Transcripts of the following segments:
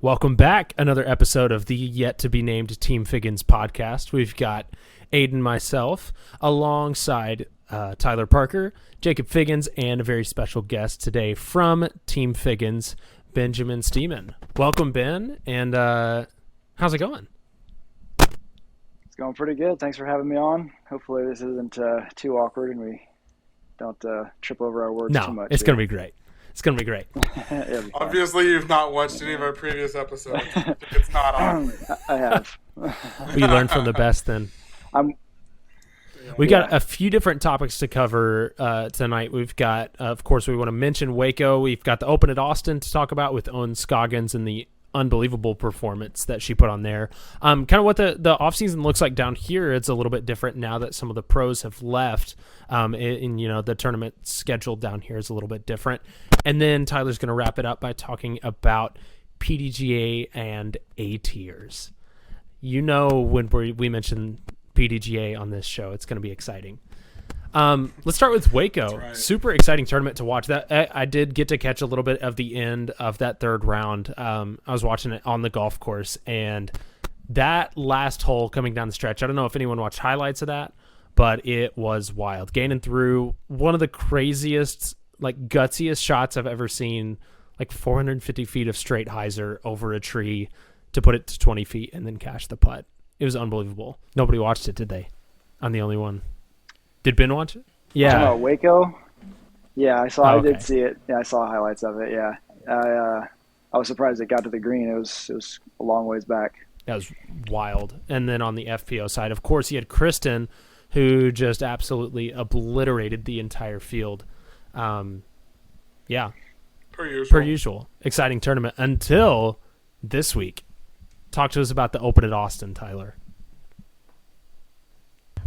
Welcome back. Another episode of the yet-to-be-named Team Figgins podcast. We've got Aiden, myself, alongside Tyler Parker, Jacob Figgins, and a very special guest today from Team Figgins, Benjamin Stemen. Welcome, Ben, and how's it going? It's going pretty good. Thanks for having me on. Hopefully this isn't too awkward and we don't trip over our words too much. No, it's going to be great. It's going to be great. Obviously, you've not watched any of our previous episodes. It's not on. I have. We learned from the best then. We got a few different topics to cover tonight. We've got, of course, we want to mention WACO. We've got the Open at Austin to talk about with Ohn Scoggins and the unbelievable performance that she put on there. Kind of what the offseason looks like down here. It's a little bit different now that some of the pros have left. And the tournament schedule down here is a little bit different. And then Tyler's going to wrap it up by talking about PDGA and A-Tiers. You know, when we mention PDGA on this show, it's going to be exciting. Let's start with WACO. Right. Super exciting tournament to watch. That I did get to catch a little bit of the end of that third round. I was watching it on the golf course, and that last hole coming down the stretch, I don't know if anyone watched highlights of that, but it was wild. Gaining through one of the craziest, gutsiest shots I've ever seen, 450 feet of straight hyzer over a tree to put it to 20 feet and then cash the putt. It was unbelievable. Nobody watched it, did they? I'm the only one. Did Ben watch it? Yeah. WACO? Yeah, I saw. Okay. I did see it. Yeah, I saw highlights of it. Yeah. I was surprised it got to the green. It was a long ways back. That was wild. And then on the FPO side, of course, you had Kristen, who just absolutely obliterated the entire field. Yeah. Per usual. Exciting tournament until this week. Talk to us about the Open at Austin, Tyler.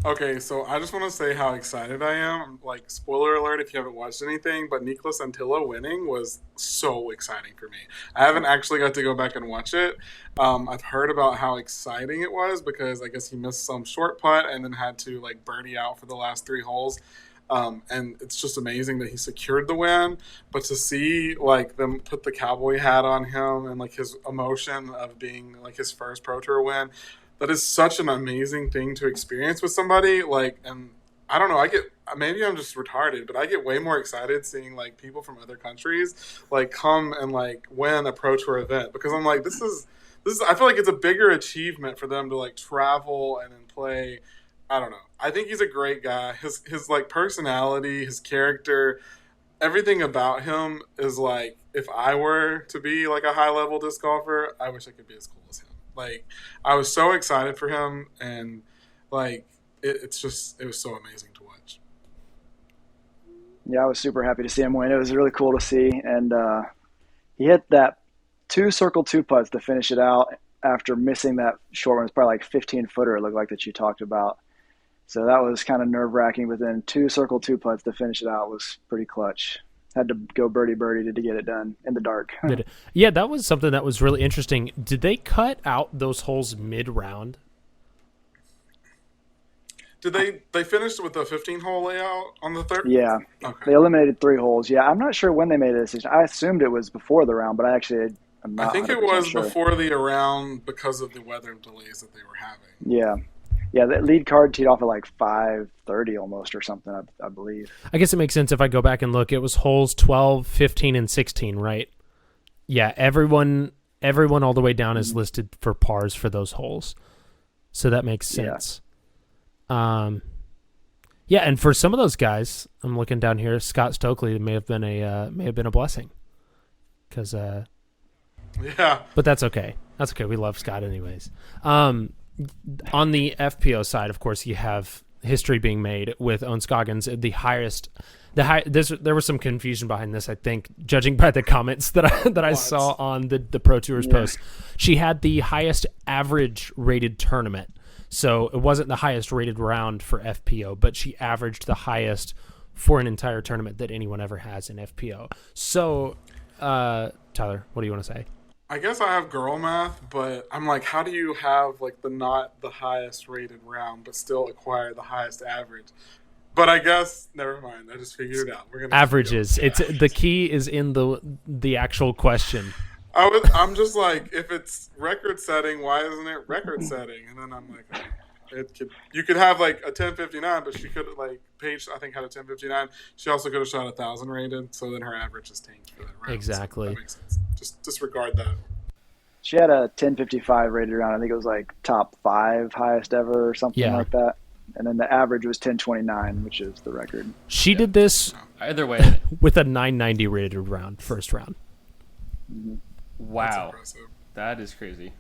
Okay, so I just want to say how excited I am. Spoiler alert if you haven't watched anything, but Nicholas Antilla winning was so exciting for me. I haven't actually got to go back and watch it. I've heard about how exciting it was because I guess he missed some short putt and then had to birdie out for the last 3 holes. And it's just amazing that he secured the win. But to see them put the cowboy hat on him and his emotion of being his first Pro Tour win, that is such an amazing thing to experience with somebody. And I don't know, maybe I'm just retarded, but I get way more excited seeing people from other countries come and win a Pro Tour event, because I'm this is I feel like it's a bigger achievement for them to travel and then play. I don't know. I think he's a great guy. His personality, his character, everything about him is if I were to be a high level disc golfer, I wish I could be as cool as him. I was so excited for him, and it was so amazing to watch. Yeah, I was super happy to see him win. It was really cool to see, and he hit that 2 circle 2 putts to finish it out after missing that short one. It's probably 15-footer. It looked like that you talked about. So that was kind of nerve-wracking, but then 2 circle 2 putts to finish it out was pretty clutch. Had to go birdie to get it done in the dark. Yeah, that was something that was really interesting. Did they cut out those holes mid-round? Did they finished with the 15-hole layout on the third? Yeah. Okay. They eliminated 3 holes. Yeah, I'm not sure when they made the decision. I assumed it was before the round, but I'm not. I think it was sure. Before the round because of the weather delays that they were having. Yeah. Yeah, that lead card teed off at 5:30 almost or something, I believe. I guess it makes sense if I go back and look. It was holes 12, 15, and 16, right? Yeah, everyone all the way down is listed for pars for those holes. So that makes sense. Yeah, and for some of those guys, I'm looking down here, Scott Stokely may have been a blessing. Cuz yeah. But that's okay. That's okay. We love Scott anyways. On the FPO side, of course, you have history being made with Ohn Scoggins. There was some confusion behind this, I think, judging by the comments that I saw on the Pro Tours post. She had the highest average rated tournament, so it wasn't the highest rated round for FPO, but she averaged the highest for an entire tournament that anyone ever has in FPO. So, Tyler, what do you want to say? I guess I have girl math, but I'm how do you have not the highest rated round but still acquire the highest average? But I guess never mind. I just figured it out. We're gonna averages. It's the key is in the actual question. I'm just like, if it's record setting, why isn't it record setting? And then I'm like, you could have like a 1059, but she could like Paige, I think, had a 1059. She also could have shot 1,000 rated, so then her average is tanked for that round. Exactly. So that makes sense. Just disregard that. She had a 1055 rated round. I think it was like top 5 highest ever or something like that. And then the average was 1029, which is the record. She did this either way with a 990 rated round, first round. Mm-hmm. Wow, that is crazy.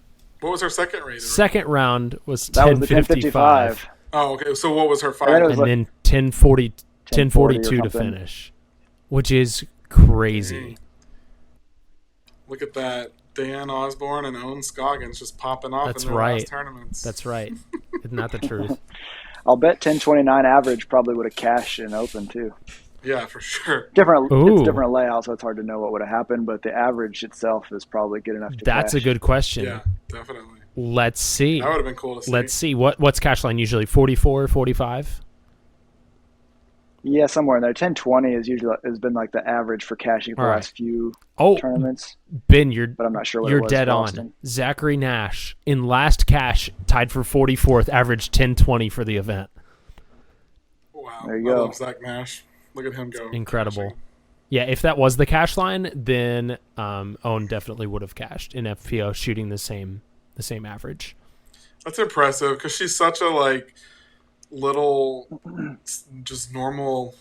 What was her second rated? Second round was 1055. Oh, okay. So what was her final? And then 1042 to finish, which is crazy. Dang. Look at that. Dan Osborne and Ohn Scoggins just popping off in their last tournaments. That's right. Isn't that the truth? I'll bet 1029 average probably would have cashed in open too. Yeah, for sure. It's different layout, so it's hard to know what would have happened, but the average itself is probably good enough to That's cash. A good question. Yeah, definitely. Let's see. That would have been cool to see. Let's see. What's cash line usually? 44, 45? Yeah, somewhere in there. 1020 has been like the average for cashing for the last few tournaments. Ben, but I'm not sure what you're it was dead on. Zachary Nash in last cash tied for 44th, averaged 1020 for the event. Wow, there you go. I love Zach Nash. Look at him go. Incredible. Cashing. Yeah, if that was the cash line, then Ohn definitely would have cashed in FPO, shooting the same average. That's impressive because she's such a little, just normal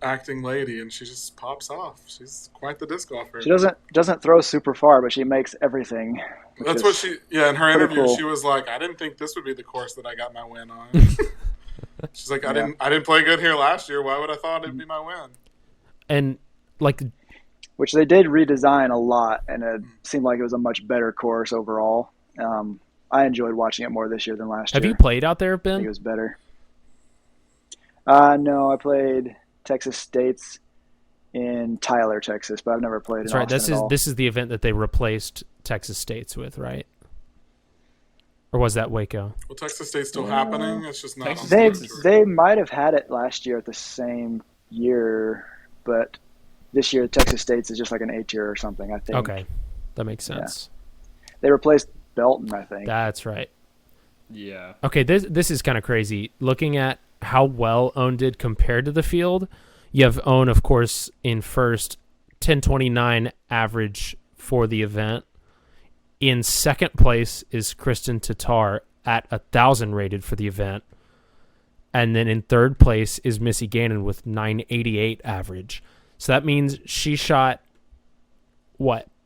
acting lady, and she just pops off. She's quite the disc golfer. She doesn't throw super far, but she makes everything. That's what she. Yeah, in her interview, cool. She was like, "I didn't think this would be the course that I got my win on." She's like, "I didn't play good here last year. Why would I thought it'd be my win?" And which they did redesign a lot, and it seemed like it was a much better course overall. I enjoyed watching it more this year than last year. Have you played out there, Ben? I think it was better. No, I played Texas States in Tyler, Texas, but I've never played in Austin at all. This is the event that they replaced Texas States with, right? Or was that Waco? Well, Texas State's still happening. It's just not. They might have had it last year at the same year, but this year Texas State's is just like an A-Tier or something, I think. Okay, that makes sense. Yeah. They replaced Belton, I think. That's right. Yeah. Okay, this is kind of crazy. Looking at how well Ohn did compared to the field, you have Ohn, of course, in first, 1029 average for the event. In second place is Kristen Tatar at 1,000 rated for the event. And then in third place is Missy Gannon with 988 average. So that means she shot,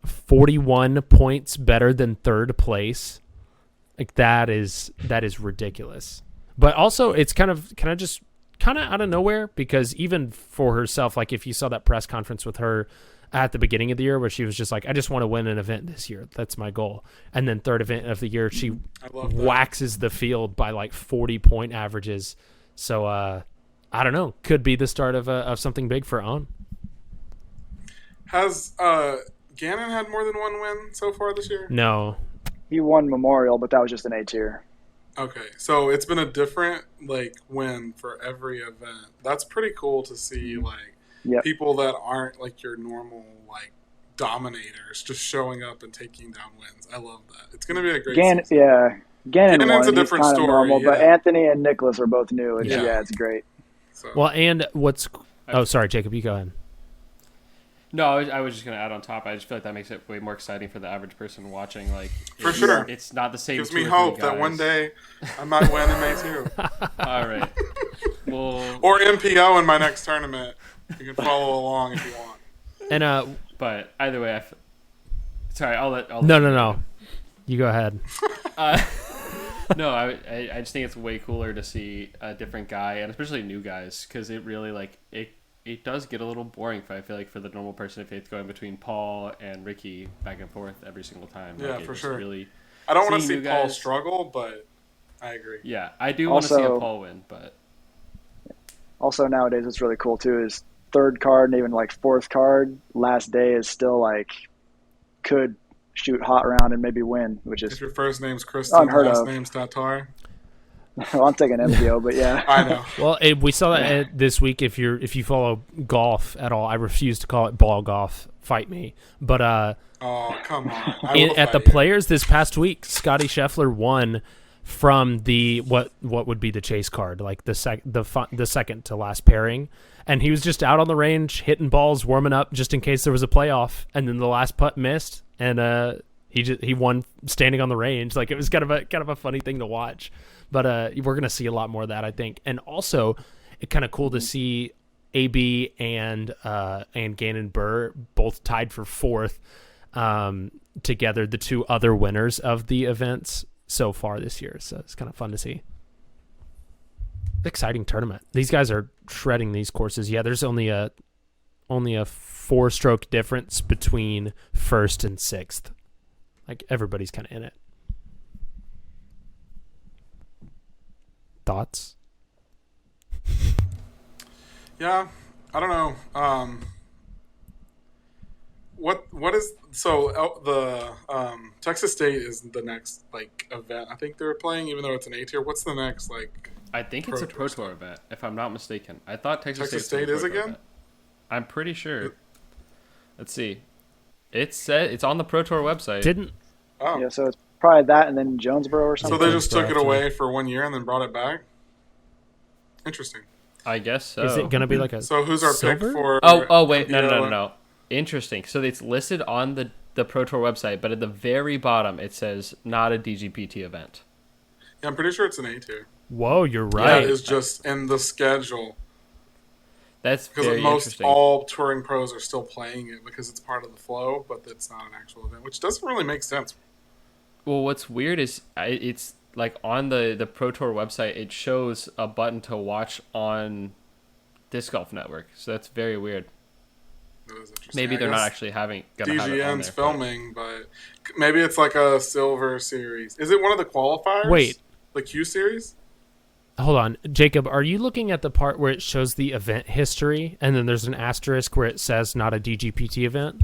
41 points better than third place. Like that is ridiculous. But also it's kind of out of nowhere, because even for herself, like if you saw that press conference with her at the beginning of the year where she was just like, I just want to win an event this year. That's my goal. And then third event of the year, she waxes the field by 40-point averages. So I don't know. Could be the start of something big for Ohn. Has Gannon had more than one win so far this year? No. He won Memorial, but that was just an A-Tier. Okay, so it's been a different win for every event. That's pretty cool to see. People that aren't your normal dominators just showing up and taking down wins. I love that. It's going to be a great season. Yeah, Gannon's a different story. Normal, but Anthony and Nicholas are both new, and it's great. So. Well, and sorry, Jacob, you go ahead. No, I was just going to add on top. I just feel like that makes it way more exciting for the average person watching. For sure. It's not the same. Gives me hope that one day I might win in May too. All right. Or MPO in my next tournament. You can follow along if you want. And but either way, sorry, I'll let. No. You go ahead. No, I just think it's way cooler to see a different guy, and especially new guys, because it really it does get a little boring. I feel like for the normal person if it's going between Paul and Ricky back and forth every single time. Yeah, for sure. Really, I don't want to see Paul struggle, but I agree. Yeah, I do want to see a Paul win, but also nowadays what's really cool too is third card and even fourth card last day is still could shoot hot round and maybe win, which is if your first name's Kristen, last name's Tatar. Well, I'm taking MPO, but yeah. I know. Well, we saw that this week. If you follow golf at all, I refuse to call it ball golf. Fight me, but Oh, come on! at the Players this past week, Scotty Scheffler won from the what would be the chase card, like the second to last pairing, and he was just out on the range hitting balls, warming up just in case there was a playoff, and then the last putt missed, and he won standing on the range. Like, it was kind of a funny thing to watch, but we're gonna see a lot more of that, I think, and also it's kind of cool to see AB and Gannon Burr both tied for fourth. Together, the two other winners of the events so far this year. So it's kind of fun to see. Exciting tournament. These guys are shredding these courses. Yeah, there's only a 4-stroke difference between first and sixth. Like, everybody's kind of in it. Thoughts? Yeah, I don't know. What is the Texas State is the next event I think they're playing, even though it's an A-Tier. What's the next I think it's a Pro Tour event, if I'm not mistaken. I thought Texas State is again. Event. I'm pretty sure. Let's see. It's on the Pro Tour website. Yeah, so it's probably that and then Jonesboro or something. So they just took it away for 1 year and then brought it back. Interesting. I guess so. Is it going to be like a So who's our silver? pick for? Oh wait, no. Interesting. So it's listed on the Pro Tour website, but at the very bottom it says not a DGPT event. Yeah, I'm pretty sure it's an A-Tier. Whoa, you're right. Yeah, it's just in the schedule. That's because very most interesting. all touring pros are still playing it because it's part of the flow, but it's not an actual event, which doesn't really make sense. Well, what's weird is it's like on the Pro Tour website, it shows a button to watch on Disc Golf Network. So that's very weird. That is interesting. Maybe they're not actually gonna have it on DGN's there, filming, but maybe it's like a silver series. Is it one of the qualifiers? Wait. The Q series? Hold on. Jacob, are you looking at the part where it shows the event history and then there's an asterisk where it says not a DGPT event?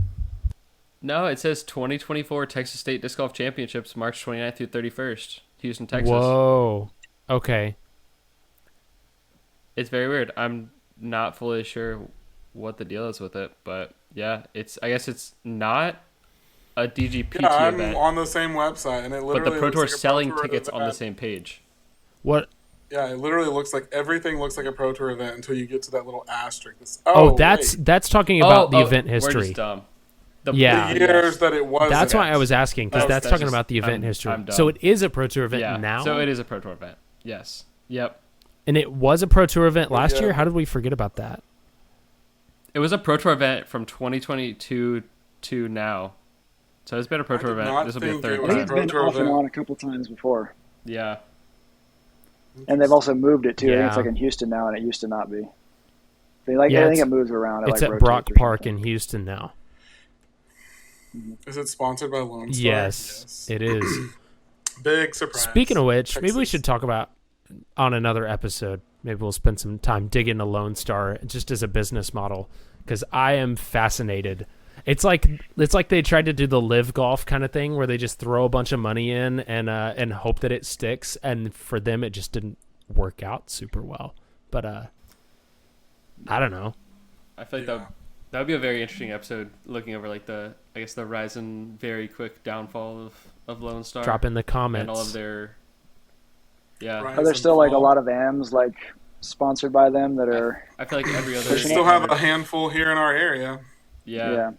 No, it says 2024 Texas State Disc Golf Championships, March 29th through 31st, Houston, Texas. Whoa. Okay. It's very weird. I'm not fully sure what the deal is with it, but yeah, I guess it's not a DGPT event. I'm on the same website, and it literally. But the Pro Tour looks like selling tickets on the same page. What? Yeah, it literally looks like everything looks like a Pro Tour event until you get to that little asterisk. That's talking about the event history. We're just dumb. The years that it was. That's why I was asking, because that's talking about the event history. So it is a Pro Tour event now? So it is a Pro Tour event. Yes. Yep. And it was a Pro Tour event last year? How did we forget about that? It was a Pro Tour event from 2022 to now. So it's been a Pro Tour event. This will be a third I think time. it's been off and on a couple times before. Yeah. And they've also moved it, too. Yeah. I think it's like in Houston now, and it used to not be. I think it moves around. It's at Brock Park in Houston now. Is it sponsored by Lone Star? Yes, it is. Big surprise. Speaking of which, Texas. maybe we should talk about on another episode. Maybe we'll spend some time digging into Lone Star just as a business model, because I am fascinated. It's like they tried to do the live golf kind of thing where they just throw a bunch of money in and hope that it sticks, and for them it just didn't work out super well. But I don't know. I feel like that would be a very interesting episode, looking over like the rise and very quick downfall of Lone Star. Drop in the comments and all of their. Yeah. Are there still like a lot of AMs like sponsored by them that are? I feel like every other. We still have a handful here in our area. Yeah.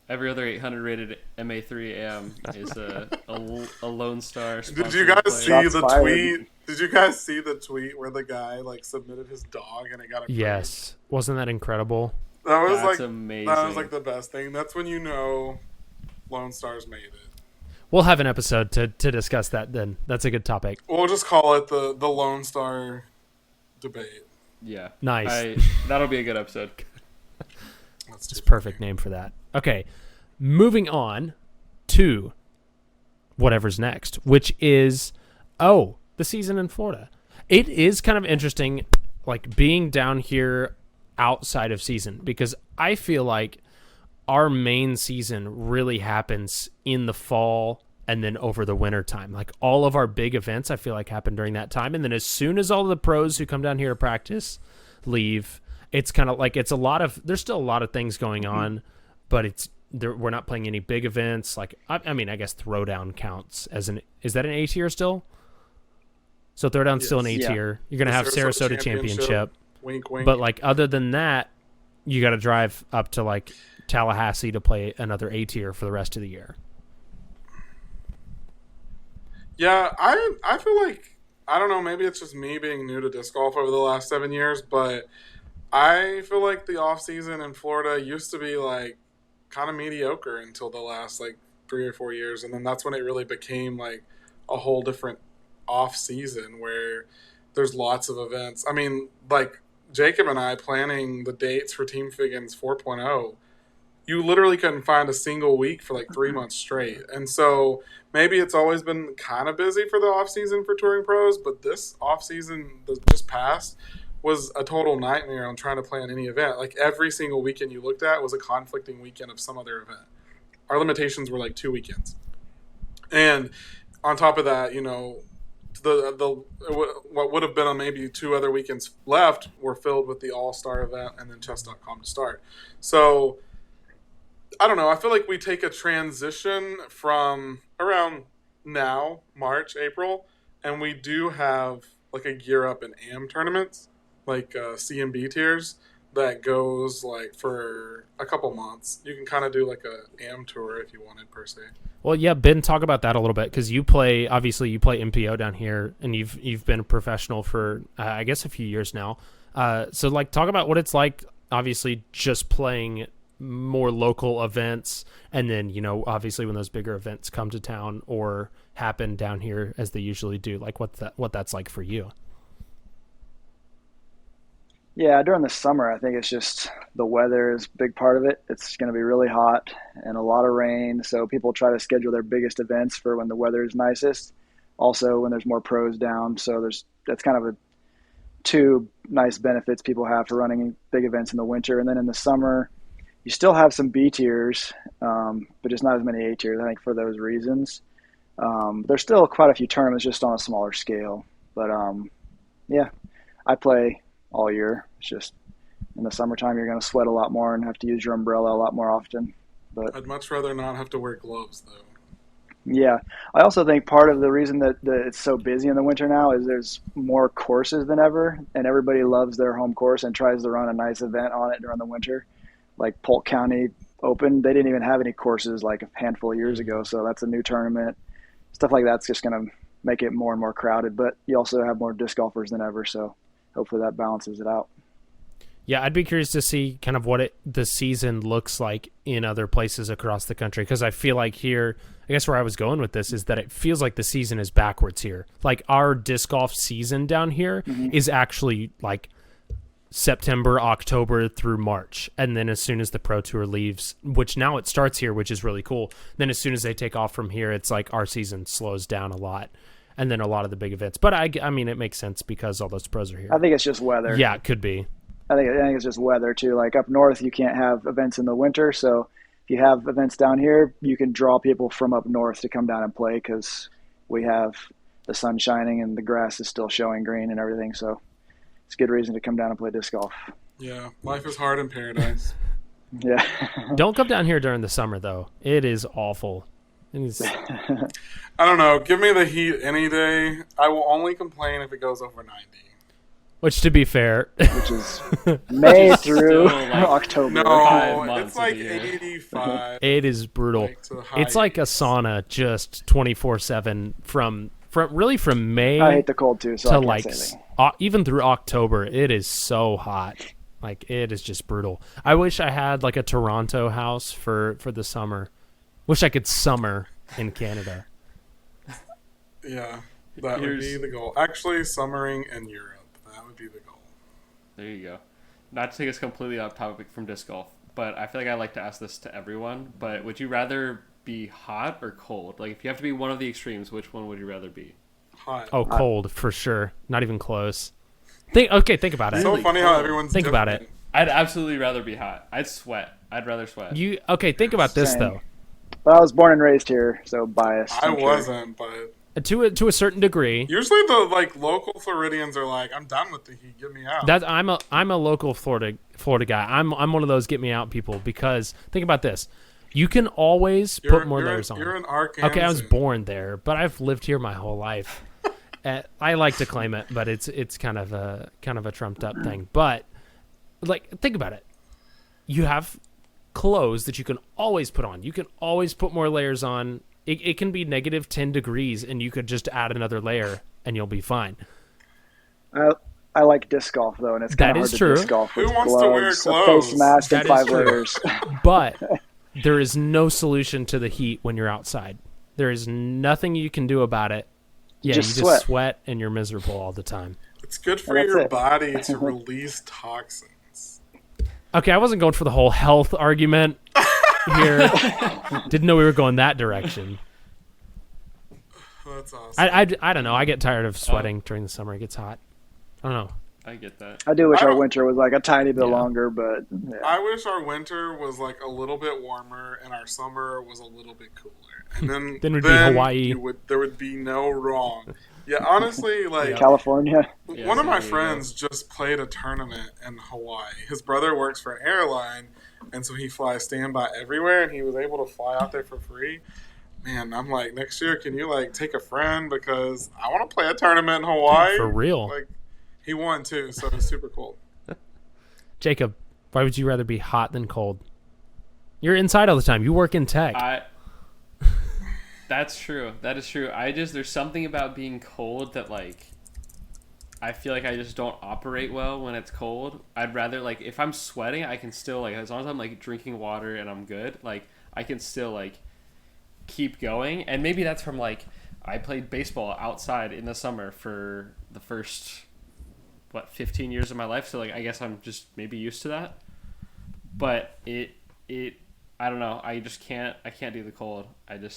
Every other 800 rated MA3 AM is a Lone Star. Did you guys see the tweet? Did you guys see the tweet where the guy submitted his dog and it got approved? Yes, wasn't that incredible? That's amazing. That was the best thing. That's when you know Lone Star's made it. We'll have an episode to discuss that then. That's a good topic. We'll just call it the Lone Star debate. Yeah. Nice. That'll be a good episode. It's a perfect name for that. Okay, moving on to whatever's next, which is, the season in Florida. It is kind of interesting, being down here outside of season, because I feel like our main season really happens in the fall and then over the winter time. Like all of our big events, I feel like happen during that time. And then as soon as all the pros who come down here to practice leave, it's kind of like there's still a lot of things going on, but we're not playing any big events. Like, I mean, I guess Throwdown counts is that an A-Tier still? So Throwdown's still an A-Tier. You're going to have Sarasota Championship. Wink, wink. But like other than that, you got to drive up to like Tallahassee to play another A-Tier for the rest of the year. Yeah, I feel like, I don't know, maybe it's just me being new to disc golf over the last 7 years, but I feel like the off season in Florida used to be like kind of mediocre until the last like 3 or 4 years, and then that's when it really became like a whole different off season where there's lots of events. I mean, like Jacob and I planning the dates for Team Figgins 4.0, you literally couldn't find a single week for like 3 months straight. And so maybe it's always been kind of busy for the off season for touring pros, but this off season that just passed was a total nightmare on trying to plan any event. Like every single weekend you looked at was a conflicting weekend of some other event. Our limitations were like 2 weekends. And on top of that, you know, what would have been on maybe 2 other weekends left were filled with the All-Star event and then chess.com to start. So I don't know. I feel like we take a transition from around now, March, April, and we do have like a gear up in AM tournaments, like CMB tiers that goes like for a couple months. You can kind of do like a AM tour if you wanted per se. Well, yeah, Ben, talk about that a little bit because you play MPO down here, and you've been a professional for I guess a few years now. So like, talk about what it's like. Obviously, just playing more local events, and then obviously when those bigger events come to town or happen down here as they usually do, like what that's like for you. Yeah, during the summer, I think it's just the weather is a big part of it. It's going to be really hot and a lot of rain, so people try to schedule their biggest events for when the weather is nicest. Also, when there's more pros down, so that's kind of two nice benefits people have for running big events in the winter. And then in the summer, you still have some B tiers, but just not as many A tiers, I think, for those reasons. There's still quite a few tournaments just on a smaller scale. But, yeah, I play all year. It's just in the summertime you're going to sweat a lot more and have to use your umbrella a lot more often. But I'd much rather not have to wear gloves, though. Yeah. I also think part of the reason that it's so busy in the winter now is there's more courses than ever, and everybody loves their home course and tries to run a nice event on it during the winter. Like Polk County Open, they didn't even have any courses like a handful of years ago, so that's a new tournament. Stuff like that's just going to make it more and more crowded, but you also have more disc golfers than ever, so hopefully that balances it out. Yeah, I'd be curious to see kind of what the season looks like in other places across the country, because I feel like here, I guess where I was going with this is that it feels like the season is backwards here. Like our disc golf season down here is actually like September, October through March. And then as soon as the Pro Tour leaves, which now it starts here, which is really cool, then as soon as they take off from here, it's like our season slows down a lot. And then a lot of the big events. But I mean, it makes sense because all those pros are here. I think it's just weather. Yeah, it could be. I think it's just weather too. Like up north, you can't have events in the winter. So if you have events down here, you can draw people from up north to come down and play because we have the sun shining and the grass is still showing green and everything. So it's a good reason to come down and play disc golf. Yeah, life is hard in paradise. Yeah. Don't come down here during the summer, though. It is awful. I don't know. Give me the heat any day. I will only complain if it goes over 90. Which, to be fair, which is May through October. No, it's like 85. It is brutal. It's like a sauna, just 24/7 from May. I hate the cold too, so to I can't like say anything. Even through October. It is so hot. Like it is just brutal. I wish I had like a Toronto house for the summer. Wish I could summer in Canada. Yeah, that would be the goal. Actually, summering in Europe. That would be the goal. There you go. Not to take us completely off topic from disc golf, but I feel like I like to ask this to everyone. But would you rather be hot or cold? Like if you have to be one of the extremes, which one would you rather be? Hot. Oh, cold for sure. Not even close. Think about it. It's so funny how everyone's think about it. I'd absolutely rather be hot. I'd rather sweat. Think about this though. But I was born and raised here, so biased. I wasn't, but to a certain degree. Usually the local Floridians are like, I'm done with the heat, get me out. I'm a local Florida guy. I'm one of those get me out people, because think about this. You can always put more layers on. You're an Arkansan. Okay, I was born there, but I've lived here my whole life. I like to claim it, but it's kind of a trumped up thing. But think about it. You have clothes that you can always put on. You can always put more layers on. It can be negative 10 degrees, and you could just add another layer, and you'll be fine. I like disc golf, though, and it's kind of hard to disc golf with Who wants to wear clothes? A face mask and 5 layers. But there is no solution to the heat when you're outside. There is nothing you can do about it. Yeah, you just sweat, and you're miserable all the time. It's good for your body to release toxins. Okay, I wasn't going for the whole health argument here. Didn't know we were going that direction. That's awesome. I don't know. I get tired of sweating during the summer. It gets hot. I don't know. I get that. I do wish our winter was a tiny bit longer, but yeah. I wish our winter was a little bit warmer and our summer was a little bit cooler. And then we'd be Hawaii. There would be no wrong. Yeah, honestly, California. One of my friends just played a tournament in Hawaii. His brother works for an airline, and so he flies standby everywhere, and he was able to fly out there for free. Man, I'm like, next year, can you take a friend, because I want to play a tournament in Hawaii. Dude, for real. He won too, so it's super cool. Jacob, why would you rather be hot than cold? You're inside all the time. You work in tech. That's true. That is true. There's something about being cold that I feel like I just don't operate well when it's cold. I'd rather if I'm sweating, I can still as long as I'm drinking water and I'm good, I can still keep going. And maybe that's from I played baseball outside in the summer for the first 15 years of my life, so I guess I'm just maybe used to that. But it I don't know. I can't do the cold. I don't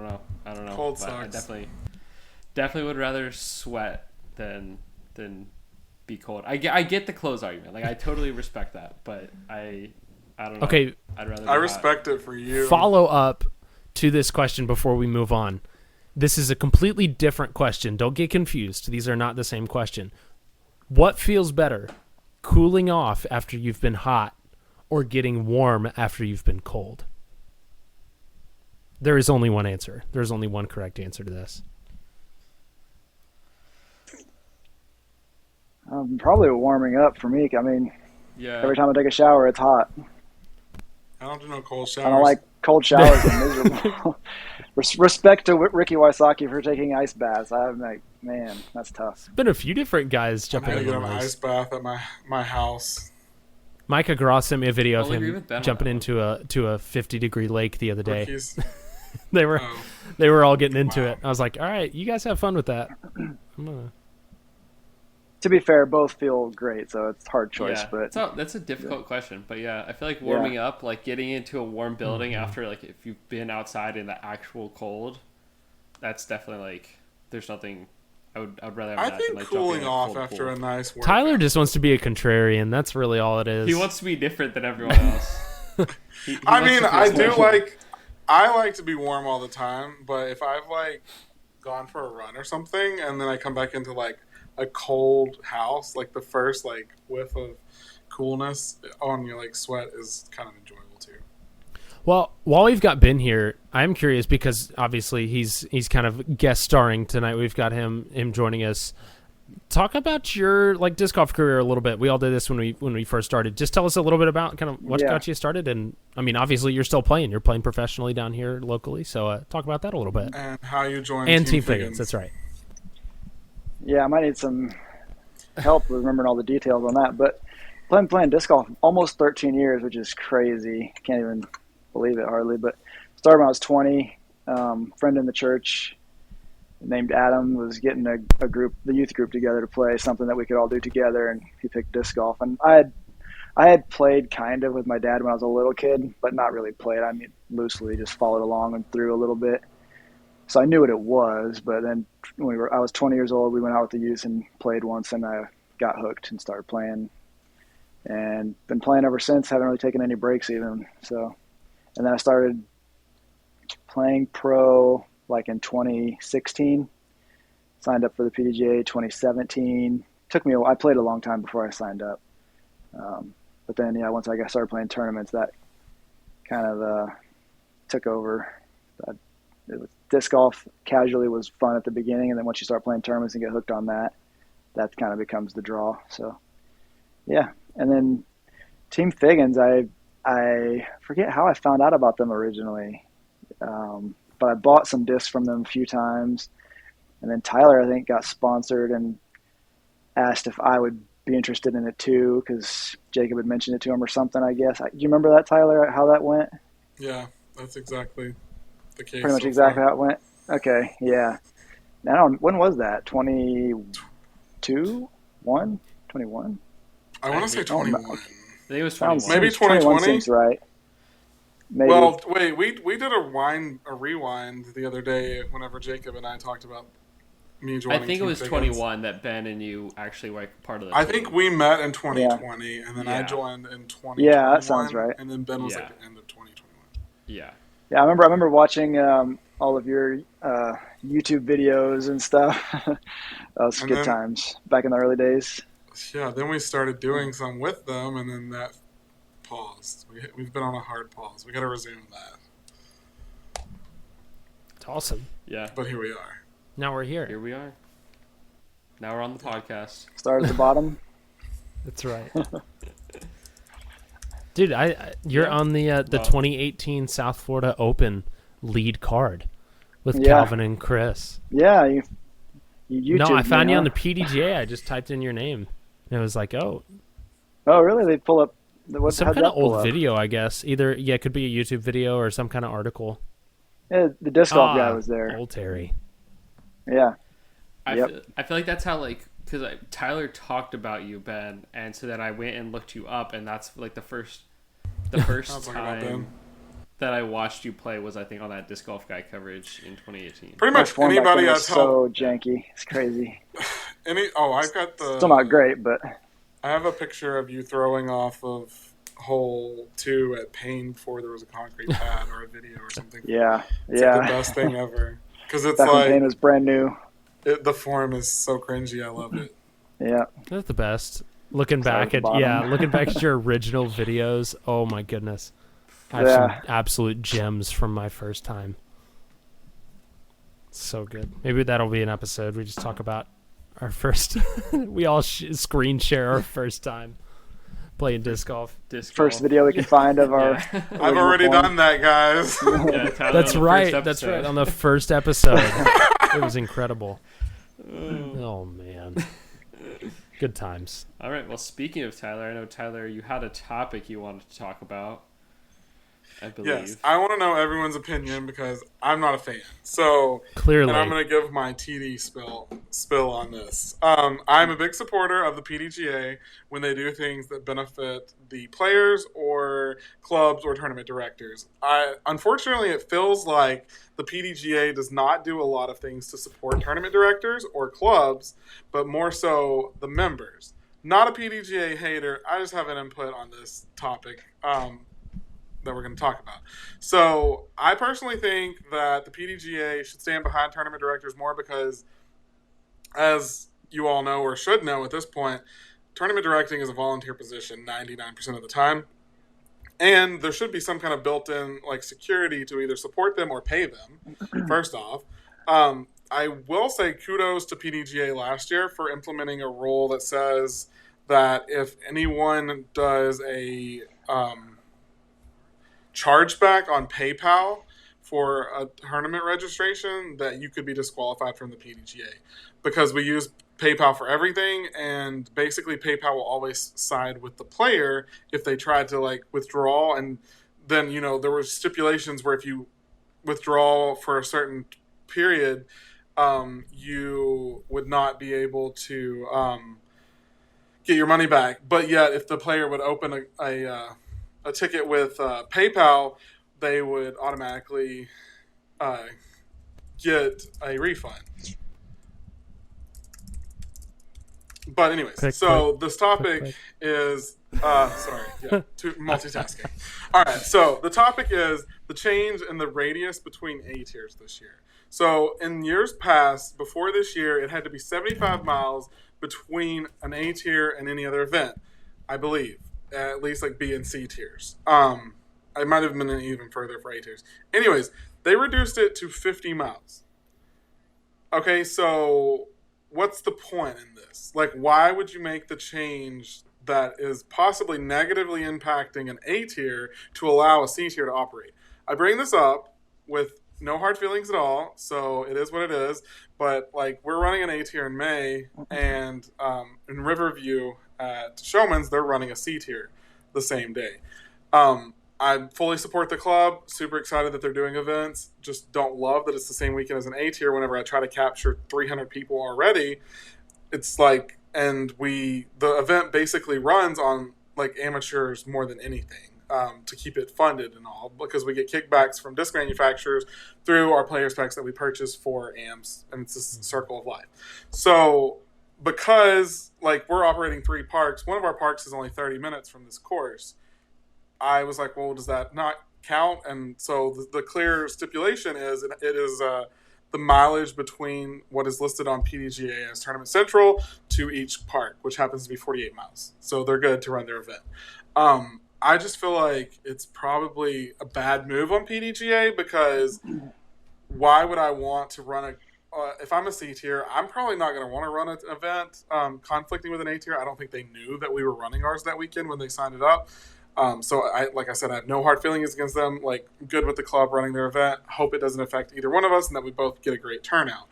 know. Cold but sucks. I definitely would rather sweat than be cold. I get the clothes argument. I totally respect that, but I don't know. Okay. I'd rather. I respect it for you. Follow up to this question before we move on. This is a completely different question. Don't get confused. These are not the same question. What feels better, cooling off after you've been hot or getting warm after you've been cold? There is only one answer. There's only one correct answer to this. Probably warming up for me. I mean, every time I take a shower, it's hot. I don't do no cold showers. I don't like cold showers. Are miserable. Respect to Ricky Wysocki for taking ice baths. I'm man, that's tough. There's been a few different guys jumping in an ice bath at my house. Micah Gross sent me a video of him jumping into a 50-degree lake the other day. They were all getting into it. I was like, all right, you guys have fun with that. To be fair, both feel great, so it's a hard choice. Yeah. But that's a difficult question. But yeah, I feel like warming up, getting into a warm building after if you've been outside in the actual cold, that's definitely there's nothing. I would rather have I think cooling off after a nice workout. Tyler just wants to be a contrarian. That's really all it is. He wants to be different than everyone else. I like to be warm all the time, but if I've gone for a run or something and then I come back into a cold house, the first whiff of coolness on your sweat is kind of enjoyable too. Well, while we've got Ben here, I'm curious because obviously he's kind of guest starring tonight. We've got him joining us. Talk about your disc golf career a little bit. We all did this when we first started. Just tell us a little bit about kind of what got you started. And I mean, obviously you're still playing. You're playing professionally down here locally. So talk about that a little bit. And how you joined Team Figgins. That's right. Yeah, I might need some help remembering all the details on that. But playing disc golf almost 13 years, which is crazy. Can't even believe it hardly. But started when I was 20. Friend in the church named Adam was getting a group, the youth group, together to play something that we could all do together, and he picked disc golf. And I had played kind of with my dad when I was a little kid, but not really played. I mean, loosely just followed along and threw a little bit. So I knew what it was, but then I was 20 years old, we went out with the youth and played once, and I got hooked and started playing. and been playing ever since. Haven't really taken any breaks even. So, and then I started playing pro like in 2016. Signed up for the PDGA 2017. I played a long time before I signed up. But then, once I started playing tournaments, that kind of took over. Disc golf casually was fun at the beginning, and then once you start playing tournaments and get hooked on that, that kind of becomes the draw. So, yeah. And then Team Figgins, I forget how I found out about them originally, but I bought some discs from them a few times. And then Tyler, I think, got sponsored and asked if I would be interested in it too, because Jacob had mentioned it to him or something, I guess. Do you remember that, Tyler, how that went? Yeah, that's exactly the case. Pretty much exactly how it went? Okay, yeah. Now, when was that? 22? 21? I want to say 21. I think it was 21. Maybe 2020? Seems right. Maybe. Well, wait, we did a rewind the other day whenever Jacob and I talked about me joining. I think it was Figgins. 21 that Ben and you actually were part of the I team. think we met in 2020, and then I joined in 2021. Yeah, that sounds right. And then Ben was like the end of 2021. Yeah. Yeah, I remember watching all of your YouTube videos and stuff. That was good times back in the early days. Yeah, then we started doing some with them, and then that paused. We've been on a hard pause. We got to resume that. It's awesome. Yeah. But here we are. Now we're here. Here we are. Now we're on the podcast. Start at the bottom. That's right. Dude, you're on the 2018 South Florida Open lead card with Calvin and Chris. Yeah, you YouTube. No, I found you on the PDGA. I just typed in your name, and it was like, oh. Oh, really? They pull up some kind of old video, I guess. Either it could be a YouTube video or some kind of article. Yeah, the disc golf guy was there. Old Terry. Yeah. I feel like that's how, like, because Tyler talked about you, Ben, and so then I went and looked you up, and that's like the first time that I watched you play was, I think, on that disc golf guy coverage in 2018. Pretty much anybody that's so janky. It's crazy. I've got the. Still not great, but. I have a picture of you throwing off of hole 2 at Payne before there was a concrete pad or a video or something. Yeah, it's like the best thing ever. Because it's back like when Payne was brand new. The form is so cringy. I love it. Yeah, that's the best. Looking back at your original videos, oh my goodness, I have some absolute gems from my first time. So good. Maybe that'll be an episode. We just talk about our first. We all screen share our first time playing disc golf. First video we can find of our. I've already done that, guys. That's right. That's right. On the first episode, it was incredible. Oh man. Good times. All right. Well, speaking of Tyler, I know, Tyler, you had a topic you wanted to talk about, I believe. Yes, I want to know everyone's opinion because I'm not a fan. So clearly, and I'm going to give my TD spill on this. I'm a big supporter of the PDGA when they do things that benefit the players or clubs or tournament directors. Unfortunately, it feels like the PDGA does not do a lot of things to support tournament directors or clubs, but more so the members. Not a PDGA hater. I just have an input on this topic. That we're going to talk about. So I personally think that the PDGA should stand behind tournament directors more because, as you all know or should know at this point, tournament directing is a volunteer position 99% of the time. And there should be some kind of built-in security to either support them or pay them, first off. I will say kudos to PDGA last year for implementing a rule that says that if anyone does a chargeback on PayPal for a tournament registration, that you could be disqualified from the PDGA because we use PayPal for everything, and basically PayPal will always side with the player if they tried to withdraw, and then there were stipulations where if you withdraw for a certain period, you would not be able to get your money back. But yet, if the player would open a ticket with PayPal, they would automatically get a refund. But anyways, this topic is multitasking. All right, so the topic is the change in the radius between A tiers this year. So in years past, before this year, it had to be 75 miles between an A tier and any other event, I believe, at least like B and C tiers. It might have been even further for A tiers. Anyways, they reduced it to 50 miles. Okay, so what's the point in this? Like, why would you make the change that is possibly negatively impacting an A tier to allow a C tier to operate? I bring this up with no hard feelings at all, so it is what it is. But like, we're running an A tier in May, and in Riverview at Showman's, they're running a C tier the same day. I fully support the club. Super excited that they're doing events. Just don't love that it's the same weekend as an A tier. Whenever I try to capture 300 people already, it's like, and the event basically runs on like amateurs more than anything, to keep it funded and all, because we get kickbacks from disc manufacturers through our players packs that we purchase for AMs, and it's a circle of life. So because like we're operating 3 parks, one of our parks is only 30 minutes from this course. I was like, well, does that not count? And so the clear stipulation is it is the mileage between what is listed on PDGA as Tournament Central to each park, which happens to be 48 miles. So they're good to run their event. I just feel like it's probably a bad move on PDGA, because why would I want to run if I'm a C tier, I'm probably not going to want to run an event conflicting with an A tier. I don't think they knew that we were running ours that weekend when they signed it up. So like I said, I have no hard feelings against them. Like, good with the club running their event. Hope it doesn't affect either one of us and that we both get a great turnout.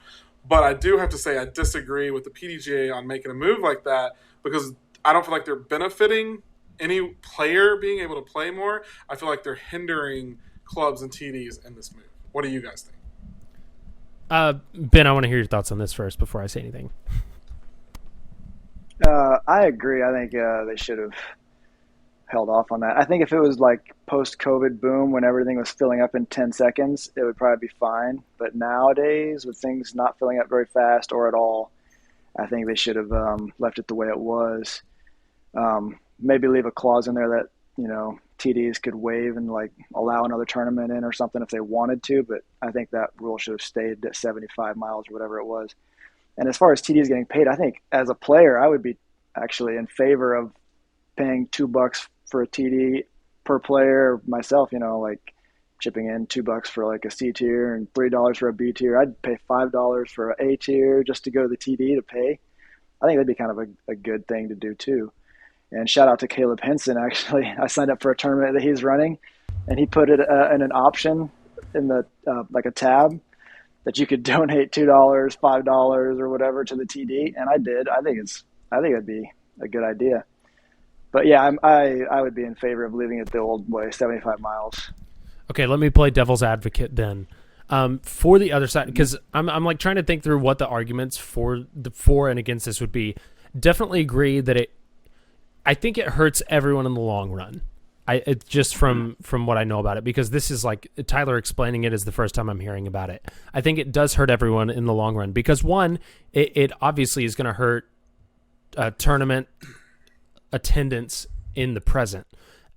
But I do have to say I disagree with the PDGA on making a move like that, because I don't feel like they're benefiting any player being able to play more. I feel like they're hindering clubs and TDs in this move. What do you guys think? Ben, I want to hear your thoughts on this first before I say anything. I agree. I think they should have held off on that. I think if it was like post-COVID boom when everything was filling up in 10 seconds, it would probably be fine. But nowadays, with things not filling up very fast or at all, I think they should have left it the way it was. Maybe leave a clause in there that, you know, TDs could waive and like allow another tournament in or something if they wanted to. But I think that rule should have stayed at 75 miles or whatever it was. And as far as TDs getting paid, I think as a player, I would be actually in favor of paying $2 for a TD per player myself, you know, like chipping in $2 for like a C tier and $3 for a B tier. I'd pay $5 for an A tier just to go to the TD to pay. I think that'd be kind of a good thing to do too. And shout out to Caleb Henson. Actually, I signed up for a tournament that he's running, and he put it in an option in the like a tab that you could donate $2, $5 or whatever to the TD, and I did. I think it'd be a good idea. But yeah, I would be in favor of leaving it the old way, 75 miles. Okay, let me play devil's advocate then. For the other side, because I'm like trying to think through what the arguments for and against this would be. Definitely agree that I think it hurts everyone in the long run. It's just from what I know about it, because this is like Tyler explaining it is the first time I'm hearing about it. I think it does hurt everyone in the long run because one, it obviously is going to hurt tournament attendance in the present,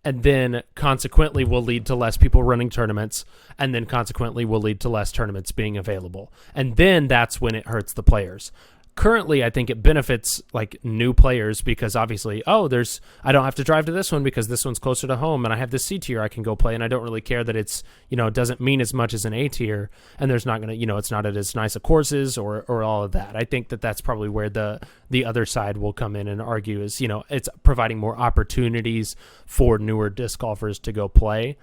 and then consequently will lead to less people running tournaments, and then consequently will lead to less tournaments being available, and then that's when it hurts the players. Currently, I think it benefits like new players because obviously, I don't have to drive to this one because this one's closer to home, and I have this C tier I can go play, and I don't really care that it's, it doesn't mean as much as an A tier, and there's not gonna, it's not as nice of courses or all of that. I think that's probably where the other side will come in and argue is, it's providing more opportunities for newer disc golfers to go play.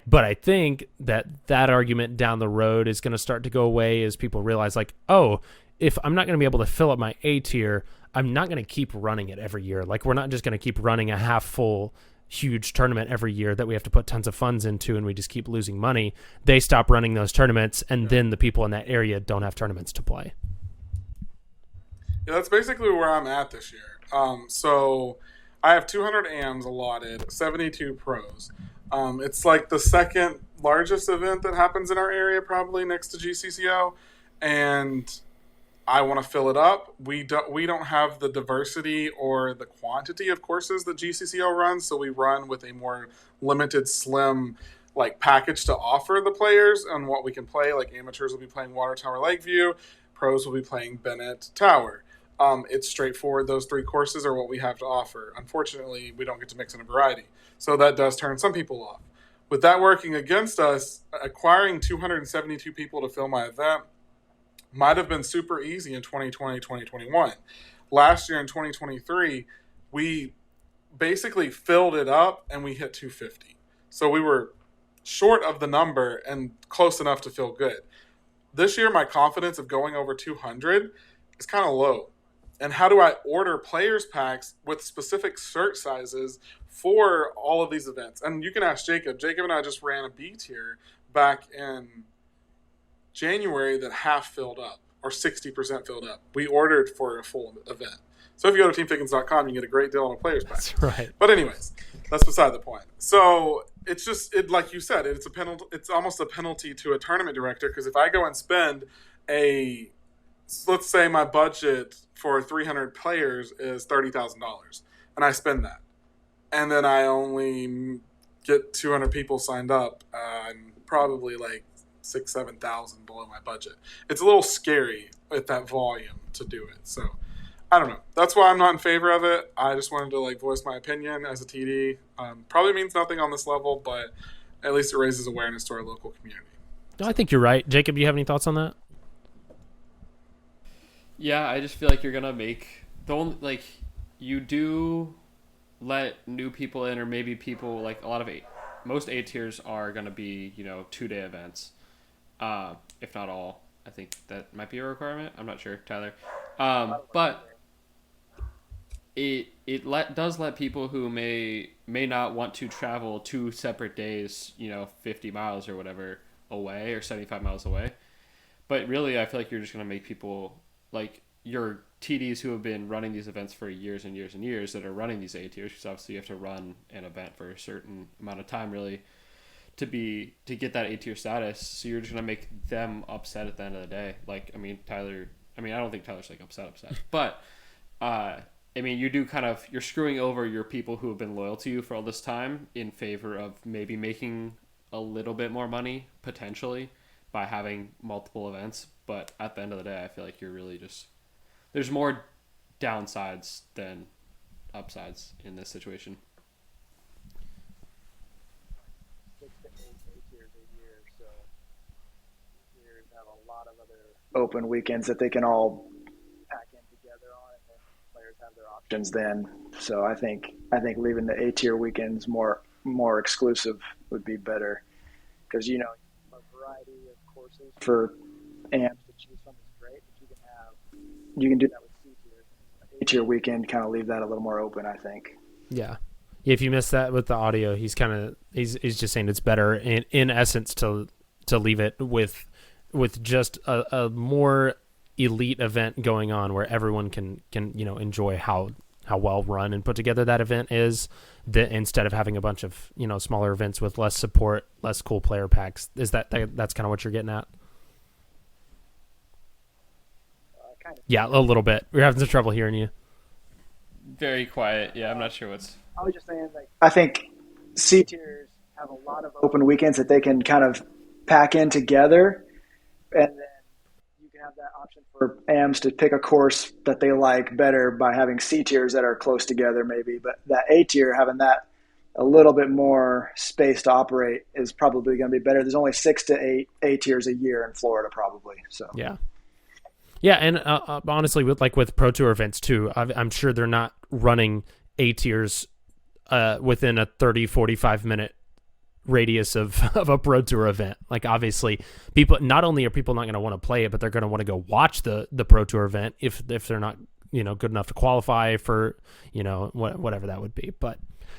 But I think that argument down the road is going to start to go away as people realize like, if I'm not going to be able to fill up my A tier, I'm not going to keep running it every year. Like, we're not just going to keep running a half full, huge tournament every year that we have to put tons of funds into and we just keep losing money. They stop running those tournaments, and then the people in that area don't have tournaments to play. Yeah, that's basically where I'm at this year. So I have 200 AMs allotted, 72 pros. It's like the second largest event that happens in our area, probably next to GCCO. And I want to fill it up. We don't have the diversity or the quantity of courses that GCCO runs, so we run with a more limited, slim like package to offer the players on what we can play. Like amateurs will be playing Water Tower Lakeview, pros will be playing Bennett Tower. It's straightforward. Those 3 courses are what we have to offer. Unfortunately, we don't get to mix in a variety, so that does turn some people off. With that working against us, acquiring 272 people to fill my event might have been super easy in 2020, 2021. Last year in 2023, we basically filled it up and we hit 250. So we were short of the number and close enough to feel good. This year, my confidence of going over 200 is kind of low. And how do I order players packs with specific cert sizes for all of these events? And you can ask Jacob. Jacob and I just ran a B tier back in January that half filled up or 60% filled up. We ordered for a full event. So if you go to teamfiggins.com, you get a great deal on a players pack. That's right. But anyways, that's beside the point. So it's just, like you said, it's a penalty. It's almost a penalty to a tournament director, because if I go and spend let's say my budget for 300 players is $30,000, and I spend that, and then I only get 200 people signed up, I'm probably like 6,000-7,000 below my budget. It's a little scary with that volume to do it. So I don't know. That's why I'm not in favor of it. I just wanted to voice my opinion as a TD. Probably means nothing on this level, but at least it raises awareness to our local community. No, I think you're right. Jacob, do you have any thoughts on that? Yeah, I just feel like you're gonna make you do let new people in, or maybe people most A tiers are gonna be 2-day events, if not all. I think that might be a requirement. I'm not sure, Tyler, but it does let people who may not want to travel 2 separate days, 50 miles or whatever away, or 75 miles away. But really, I feel like you're just gonna make people, like your TDs who have been running these events for years and years and years, that are running these A tiers, because obviously you have to run an event for a certain amount of time really to get that A tier status. So you're just gonna make them upset at the end of the day. Tyler, I don't think Tyler's upset, but you're screwing over your people who have been loyal to you for all this time in favor of maybe making a little bit more money potentially by having multiple events. But at the end of the day, I feel like you're really there's more downsides than upsides in this situation. 6 to 8 tiers a year, so tiers have a lot of other open weekends that they can all pack in together on, and then players have their options then. So I think leaving the A tier weekends more exclusive would be better, because a variety of courses for AMs to choose from is great, but you can do that with C tier. A tier weekend, kind of leave that a little more open, I think. Yeah. If you missed that with the audio, he's just saying it's better in essence to leave it with just a more elite event going on, where everyone can enjoy how well run and put together that event is, instead of having a bunch of smaller events with less support, less cool player packs. Is that's kind of what you're getting at? Kind of. Yeah, a little bit. We're having some trouble hearing you. Very quiet. Yeah, I'm not sure what's. I was just saying, I think C tiers have a lot of open weekends that they can kind of pack in together, and then you can have that option for AMs to pick a course that they like better by having C tiers that are close together maybe. But that A tier, having that a little bit more space to operate, is probably going to be better. There's only 6 to 8 A tiers a year in Florida probably. So yeah, and honestly, with Pro Tour events too, I'm sure they're not running A tiers within a 30-45 minute radius of a Pro Tour event. Obviously, not only are people not going to want to play it, but they're going to want to go watch the Pro Tour event if they're not good enough to qualify for whatever that would be. But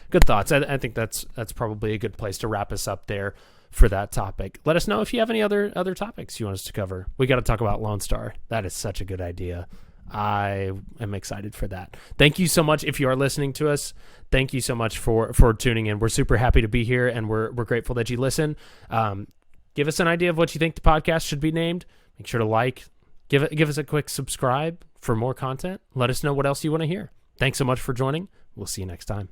good thoughts. I think that's probably a good place to wrap us up there for that topic. Let us know if you have any other topics you want us to cover. We got to talk about Lone Star. That is such a good idea. I am excited for that. Thank you so much. If you are listening to us, thank you so much for tuning in. We're super happy to be here, and we're grateful that you listen. Give us an idea of what you think the podcast should be named. Make sure to like, give us a quick subscribe for more content. Let us know what else you want to hear. Thanks so much for joining. We'll see you next time.